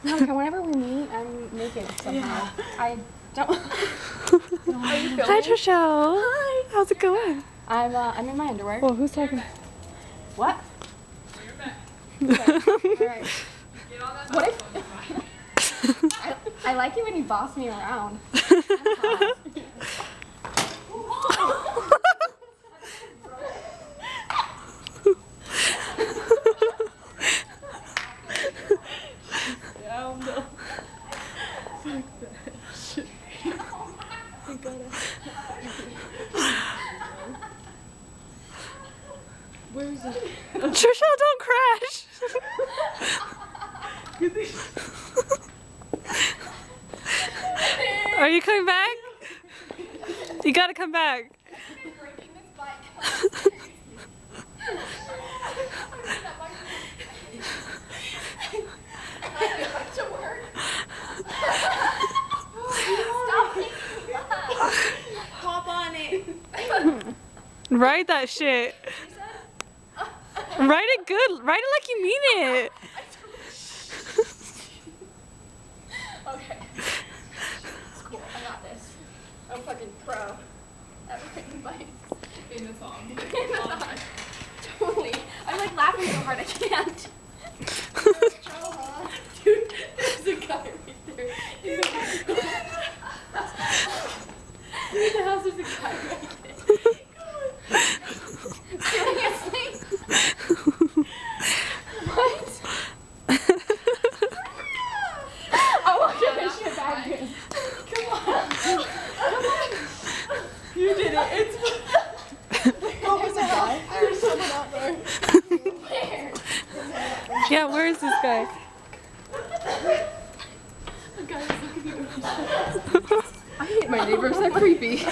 No, whenever we meet, I'm naked somehow. Yeah. I don't. Hi, Trisha. Hi. How's it going? I'm in my underwear. Well, who's talking? What? Okay. All right. What if? I like it when you boss me around. Where is it? Trisha, don't crash! Are you coming back? You gotta come back. Hop on it. Write that shit. Write it good. Write it like you mean it. Okay. It's cool. I got this. I'm fucking pro. Everything bites. In the song. In the song. Totally. I'm like laughing so hard I can't. Dude, there's a guy right there. In the house, there's a guy right there. Seriously? What? Oh, okay, I should back in. Come on. Come on. You did it. It's oh, was that guy? There's someone out there. Where? Yeah, where is this guy? The guy is looking at me. I hate my neighbors. They're creepy.